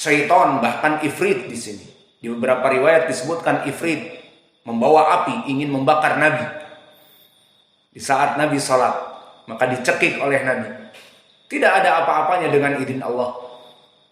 syaitan, bahkan ifrit di sini. Di beberapa riwayat disebutkan ifrit membawa api ingin membakar Nabi. Di saat Nabi salat, maka dicekik oleh Nabi. Tidak ada apa-apanya dengan izin Allah.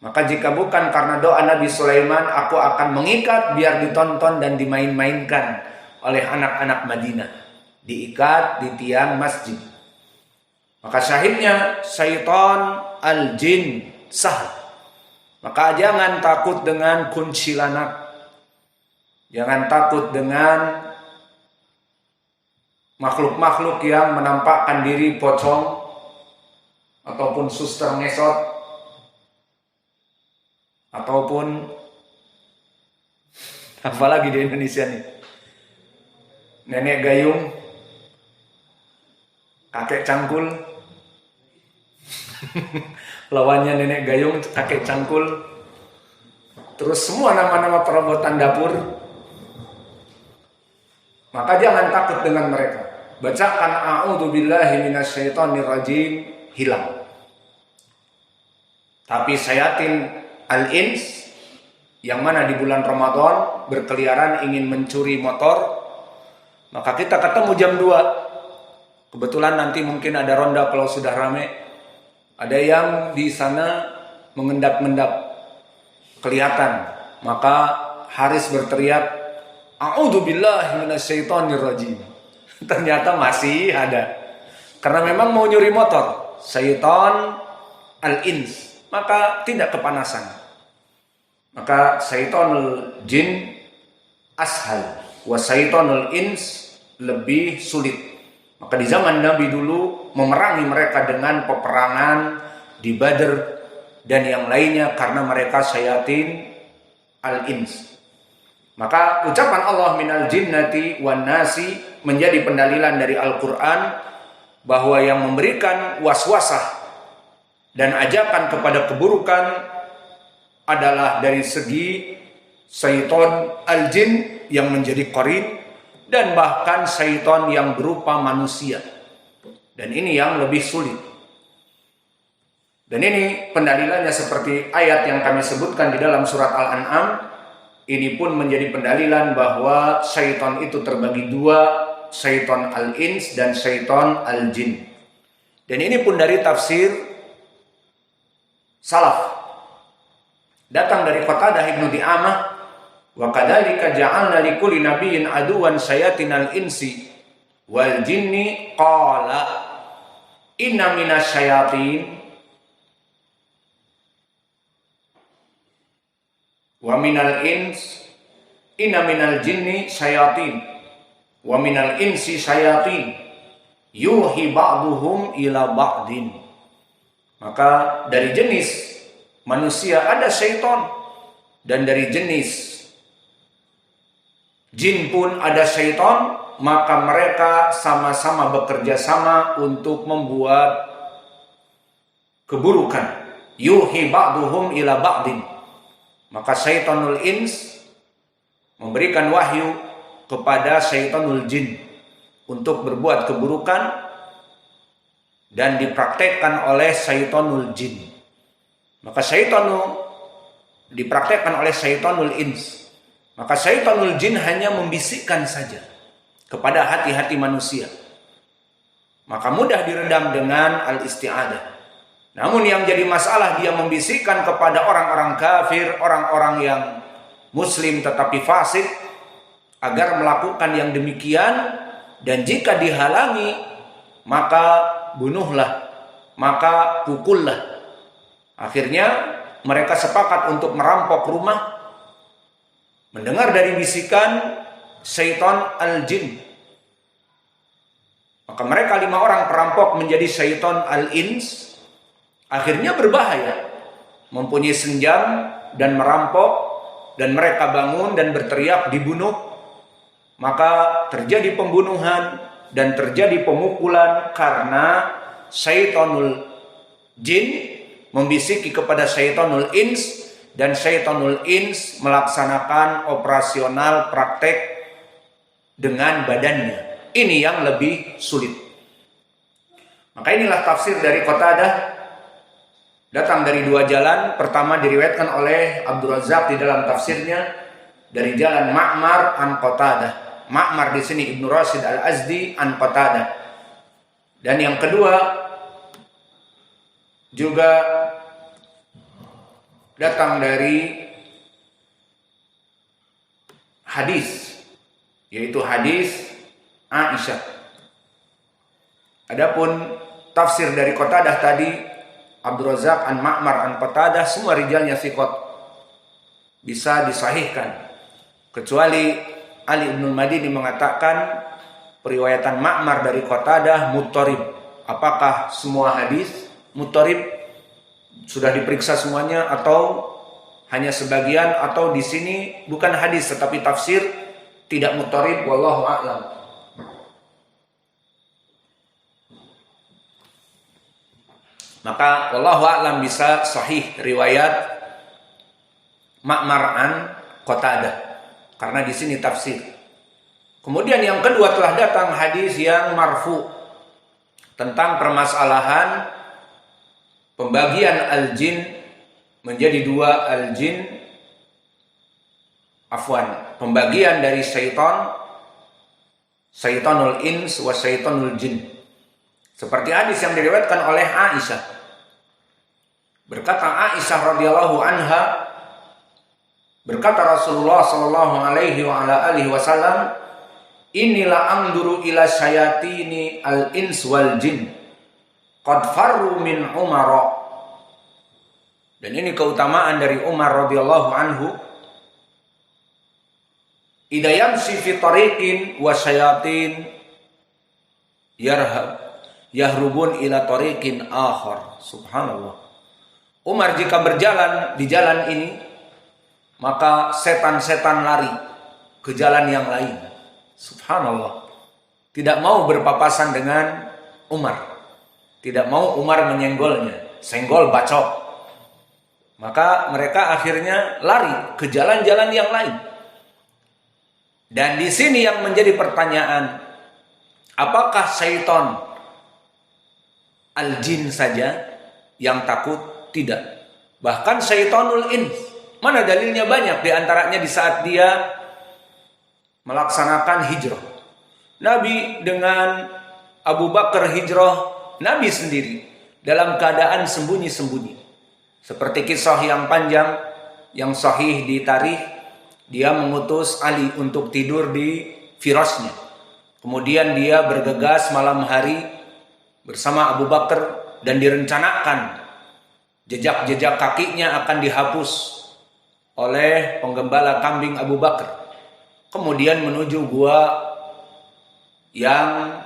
Maka jika bukan karena doa Nabi Sulaiman, aku akan mengikat biar ditonton dan dimain-mainkan oleh anak-anak Madinah. Diikat di tiang masjid. Maka syahidnya syaitan al-jin sahal. Maka jangan takut dengan kuntilanak. Jangan takut dengan makhluk-makhluk yang menampakkan diri pocong ataupun suster ngesot ataupun apalagi di Indonesia nih, nenek gayung, kakek cangkul. Lawannya nenek gayung, kakek cangkul. Terus semua nama-nama perabotan dapur. Maka jangan takut dengan mereka. Bacakan a'udzubillahi minasyaitonirrajim, hilang. Tapi syayatin al-ins yang mana di bulan Ramadan berkeliaran ingin mencuri motor, maka kita ketemu jam 2. Kebetulan nanti mungkin ada ronda kalau sudah rame. Ada yang di sana mengendap-endap kelihatan. Maka Haris berteriak, a'udzubillahi minasyaitonirrajim. Ternyata masih ada. Karena memang mau nyuri motor. Syaitan al-ins. Maka tidak kepanasan. Maka syaitanul jin ashal. Wa syaitanul ins lebih sulit. Maka di zaman Nabi dulu memerangi mereka dengan peperangan di Badr dan yang lainnya karena mereka syayatin al-ins. Maka ucapan Allah minal jinnati wan nasi menjadi pendalilan dari Al-Quran bahwa yang memberikan waswasah dan ajakan kepada keburukan adalah dari segi syaitan al-jin yang menjadi qarin dan bahkan syaitan yang berupa manusia. Dan ini yang lebih sulit. Dan ini pendalilannya seperti ayat yang kami sebutkan di dalam surat Al-An'am. Ini pun menjadi pendalilan bahwa syaitan itu terbagi 2, syaitan al-ins dan syaitan al-jin. Dan ini pun dari tafsir salaf. Datang dari Qatadah Ibnu Di'amah, wa kadzalika ja'alna likulli nabiyyin aduwan syayatinal insi wal jinni qala inna minasyayatin wa minal ins inna minal jinni syayatin wa minal insi syayatin yuhi ba'duhum ila ba'din. Maka dari jenis manusia ada syaitan dan dari jenis jin pun ada syaitan, maka mereka sama-sama bekerja sama untuk membuat keburukan. Yuhi ba'duhum ila ba'din. Maka syaitanul ins memberikan wahyu kepada syaitanul jin untuk berbuat keburukan dan dipraktekkan oleh syaitanul jin. Maka syaitanul dipraktekkan oleh syaitanul ins. Maka syaitanul jin hanya membisikkan saja kepada hati-hati manusia. Maka mudah diredam dengan al-isti'adah. Namun yang jadi masalah dia membisikkan kepada orang-orang kafir, orang-orang yang muslim tetapi fasik agar melakukan yang demikian, dan jika dihalangi maka bunuhlah, maka pukullah. Akhirnya mereka sepakat untuk merampok rumah. Mendengar dari bisikan syaitan al-jin. Maka mereka 5 orang perampok menjadi syaitan al-ins. Akhirnya berbahaya. Mempunyai senjam dan merampok. Dan mereka bangun dan berteriak dibunuh. Maka terjadi pembunuhan dan terjadi pemukulan karena syaitanul jin membisiki kepada syaitanul ins. Dan syaitanul ins melaksanakan operasional praktek dengan badannya. Ini yang lebih sulit. Maka inilah tafsir dari Qatadah datang dari dua jalan. Pertama diriwayatkan oleh Abdul Razzaq di dalam tafsirnya dari jalan Ma'mar an Qatadah. Ma'mar di sini Ibnu Rashid Al-Azdi an Qatadah. Dan yang kedua juga datang dari hadis, yaitu hadis Aisyah. Adapun tafsir dari Qatadah tadi, Abdul Razzaq an Ma'mar an Qatadah, semua rijalnya thiqat, bisa disahihkan. Kecuali Ali bin Madini mengatakan periwayatan Ma'mar dari Qatadah muttarib. Apakah semua hadis muttarib sudah diperiksa semuanya atau hanya sebagian, atau di sini bukan hadis tetapi tafsir tidak muttarib, wallahu a'lam. Maka wallahu a'lam bisa sahih riwayat Ma'mar an Qatadah karena di sini tafsir. Kemudian yang kedua telah datang hadis yang marfu tentang permasalahan pembagian al-jin menjadi dua, al-jin pembagian dari syaitanul ins wa syaitanul jin. Seperti hadis yang diriwayatkan oleh Aisyah. Berkata Aisyah radhiyallahu anha, berkata Rasulullah sallallahu alaihi wa ala alihi wasallam, "Inilah amduru ila syayatini al-ins wal jin qad farru min Umar." Dan ini keutamaan dari Umar radhiyallahu anhu. Idza yamshi fi tariqin wa syayatin yahrubun ila tariqin akhar. Subhanallah. Umar jika berjalan di jalan ini, maka setan-setan lari ke jalan yang lain. Subhanallah. Tidak mau berpapasan dengan Umar. Tidak mau Umar menyenggolnya. Senggol bacok. Maka mereka akhirnya lari ke jalan-jalan yang lain. Dan di sini yang menjadi pertanyaan, apakah syaitan al-jin saja yang takut? Tidak. Bahkan syaitanul ins. Mana dalilnya banyak, di antaranya di saat dia melaksanakan hijrah. Nabi dengan Abu Bakar hijrah, Nabi sendiri dalam keadaan sembunyi-sembunyi. Seperti kisah yang panjang yang sahih di tarikh, dia mengutus Ali untuk tidur di firasnya. Kemudian dia bergegas malam hari bersama Abu Bakar dan direncanakan jejak-jejak kakinya akan dihapus oleh penggembala kambing Abu Bakar. Kemudian menuju gua yang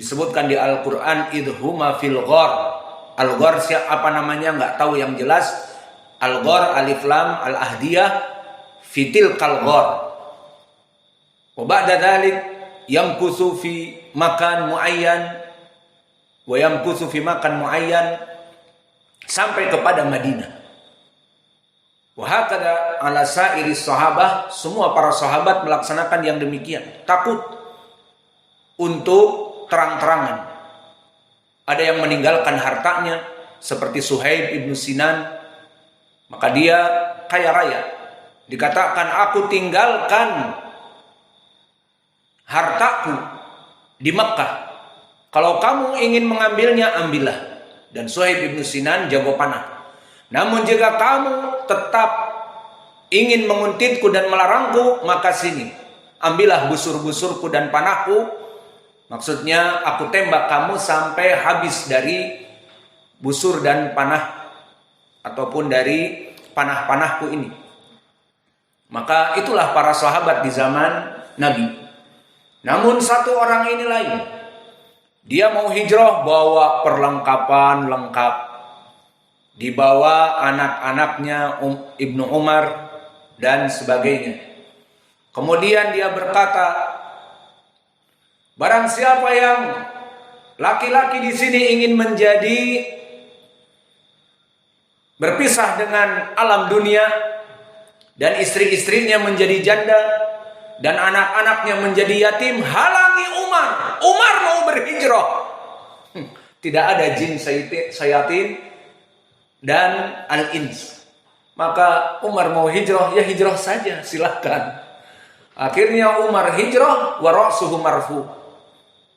disebutkan di Al-Quran, idhuma fil ghar. Al-ghar apa namanya nggak tahu yang jelas. Al-ghar alif lam al-ahdiyah fitil kal ghar. Wa ba'da dzalik yamkusu fi makan muayyan wa yamkusu fi makan muayyan sampai kepada Madinah. Wa hakada ala sairi sahabah, semua para sahabat melaksanakan yang demikian. Takut untuk terang-terangan. Ada yang meninggalkan hartanya seperti Suhaib ibnu Sinan, maka dia kaya raya. Dikatakan, aku tinggalkan hartaku di Mekah. Kalau kamu ingin mengambilnya, ambillah. Dan Suhaib ibnu Sinan jago panah. Namun jika kamu tetap ingin menguntitku dan melarangku, maka sini, ambillah busur-busurku dan panahku. Maksudnya aku tembak kamu sampai habis dari busur dan panah ataupun dari panah-panahku ini. Maka itulah para sahabat di zaman Nabi. Namun satu orang ini lain. Dia mau hijrah bawa perlengkapan lengkap. Dibawa anak-anaknya Ibnu Umar dan sebagainya. Kemudian dia berkata, barang siapa yang laki-laki di sini ingin menjadi berpisah dengan alam dunia dan istri-istrinya menjadi janda dan anak-anaknya menjadi yatim, halangi Umar. Umar mau berhijrah. Tidak ada jin sayatin dan al-ins. Maka Umar mau hijrah, ya hijrah saja, silahkan. Akhirnya Umar hijrah wa ra'suhu marfu.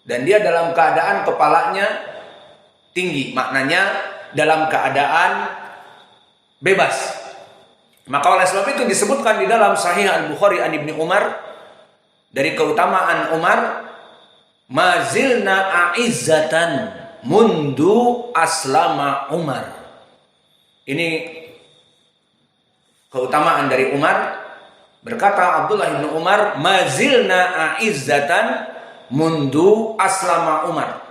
Dan dia dalam keadaan kepalanya tinggi, maknanya dalam keadaan bebas. Maka oleh sebab itu disebutkan di dalam Sahih Al-Bukhari an Ibni Umar, dari keutamaan Umar, mazilna a'izzatan mundu aslama Umar. Ini keutamaan dari Umar. Berkata Abdullah bin Umar, mazilna a'izzatan mundu aslama Umar.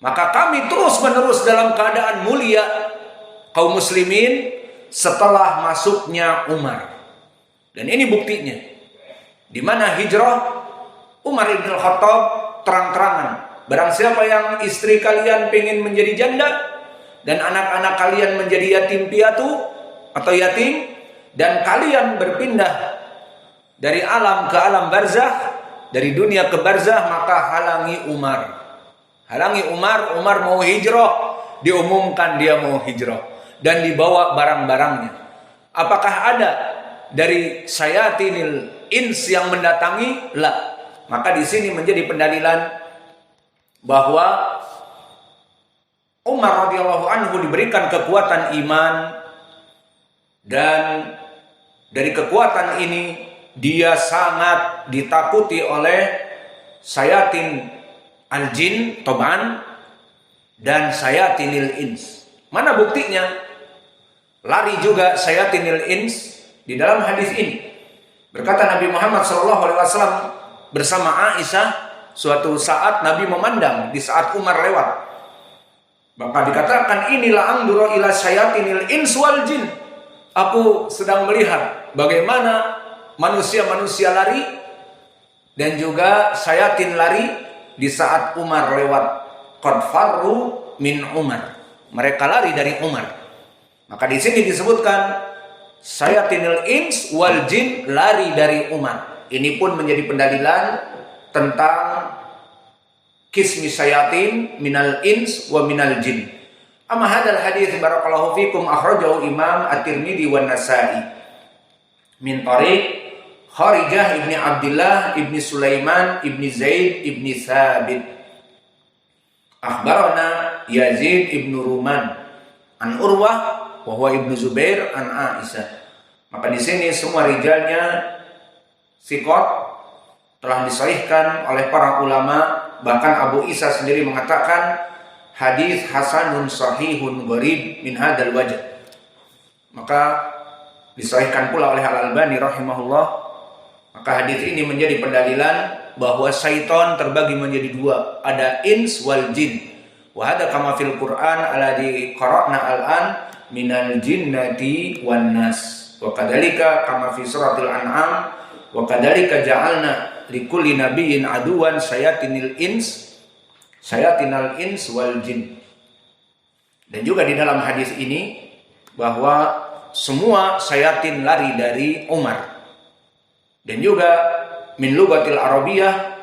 Maka kami terus menerus dalam keadaan mulia kaum muslimin setelah masuknya Umar. Dan ini buktinya. Di mana hijrah Umar ibn Khattab terang-terangan, barang siapa yang istri kalian pengen menjadi janda dan anak-anak kalian menjadi yatim piatu atau yatim, dan kalian berpindah dari alam ke alam barzakh, dari dunia ke barzakh, maka halangi Umar. Halangi Umar. Umar mau hijrah, diumumkan dia mau hijrah dan dibawa barang-barangnya. Apakah ada dari sayatinil ins yang mendatangi? La. Maka di sini menjadi pendalilan bahwa Umar radhiyallahu anhu diberikan kekuatan iman, dan dari kekuatan ini dia sangat ditakuti oleh sayatin al-jin toban dan sayatinil ins. Mana buktinya? Lari juga sayatinil ins di dalam hadis ini. Berkata Nabi Muhammad SAW bersama Aisyah, suatu saat Nabi memandang di saat Umar lewat. Maka dikatakan, inilah angduro ila sayatinil ins wal jin. Aku sedang melihat bagaimana manusia-manusia lari dan juga sayatin lari di saat Umar lewat. Qad farru min Umar. Mereka lari dari Umar. Maka di sini disebutkan sayatinil ins wal jin, lari dari Umar. Ini pun menjadi pendalilan tentang kismi sayatin minal ins wa minal jin. Amma hadal hadis barakallahu fikum akhrajahu Imam At-Tirmidzi wan Nasa'i min tariq Kharijah ibni Abdullah ibni Sulaiman ibni Zaid ibni Thabit. Akhbarana Yazid ibnu Ruman an Urwah wa huwa ibnu Zubair an Aisyah. Maka di sini semua rijalnya siqat, telah disahihkan oleh para ulama. Bahkan Abu Isa sendiri mengatakan hadis hasanun sahihun gharib min hadzal wajh. Maka disahihkan pula oleh Al-Albani rahimahullah. Maka hadis ini menjadi pendalilan bahwa syaitan terbagi menjadi dua, ada ins wal jin. Wa hadza kama fil Qur'an alladzi qara'na al-an minal jinnati wan nas. Wa kadzalika kama fi suratil an'am wa kadzalika ja'alna likulli nabiyyin aduwan sayatinal ins wal jin. Dan juga di dalam hadis ini bahwa semua sayatin lari dari Umar. Dan juga min lugatil arabiyah,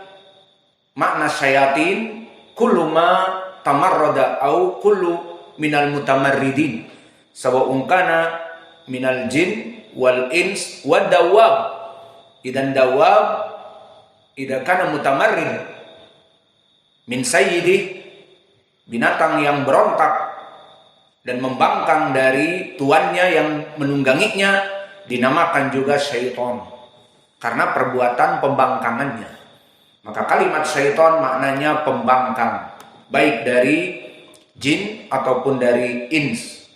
makna sayatin kullu ma tamarrada au kullu minal mutamarridin sawa'un kana minal jin wal ins wad dawab. Idan dawab idza kana mutamarrid min sayyidi, binatang yang berontak dan membangkang dari tuannya yang menungganginya, dinamakan juga syaitan karena perbuatan pembangkangannya. Maka kalimat syaitan maknanya pembangkang, baik dari jin ataupun dari ins.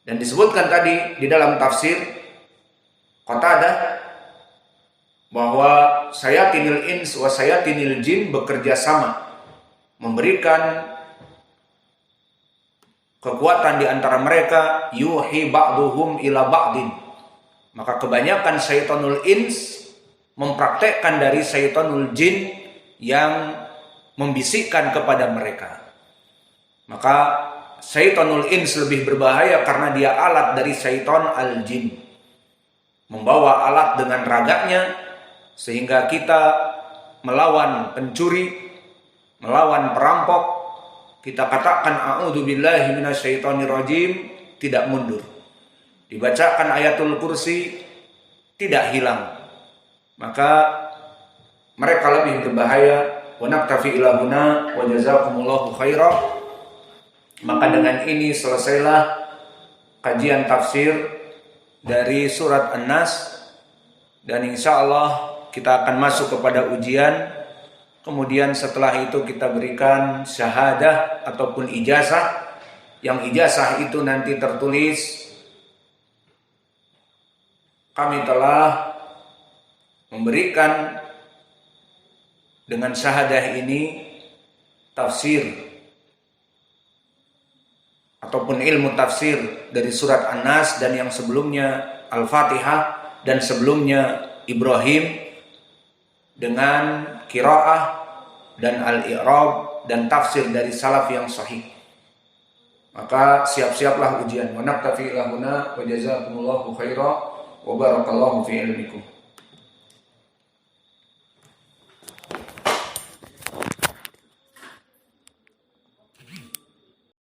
Dan disebutkan tadi di dalam tafsir Qatadah bahwa sayatinil ins wa sayatinil jin bekerja sama, memberikan kekuatan di antara mereka, yuhi ba'duhum ila ba'din. Maka kebanyakan syaitanul ins mempraktekkan dari syaitanul jin yang membisikkan kepada mereka. Maka syaitanul ins lebih berbahaya karena dia alat dari syaitan al jin, membawa alat dengan raganya sehingga kita melawan pencuri, melawan perampok, kita katakan a'udzubillahi minasyaitonirrajim, tidak mundur. Dibacakan ayatul kursi, tidak hilang. Maka mereka lebih berbahaya. Wa naktafi ila huna wa jazakumullahu khairan. Maka dengan ini selesailah kajian tafsir dari surat An-Nas, dan insya Allah kita akan masuk kepada ujian. Kemudian setelah itu kita berikan syahadah ataupun ijazah. Yang ijazah itu nanti tertulis kami telah memberikan dengan syahadah ini tafsir ataupun ilmu tafsir dari surat An-Nas dan yang sebelumnya Al-Fatihah dan sebelumnya Ibrahim dengan qiraah dan al-i'rab dan tafsir dari salaf yang sahih. Maka siap-siaplah ujian. Wa naktafi ila huna wa jazakumullahu khairan wa barakallahu fi ilmikum.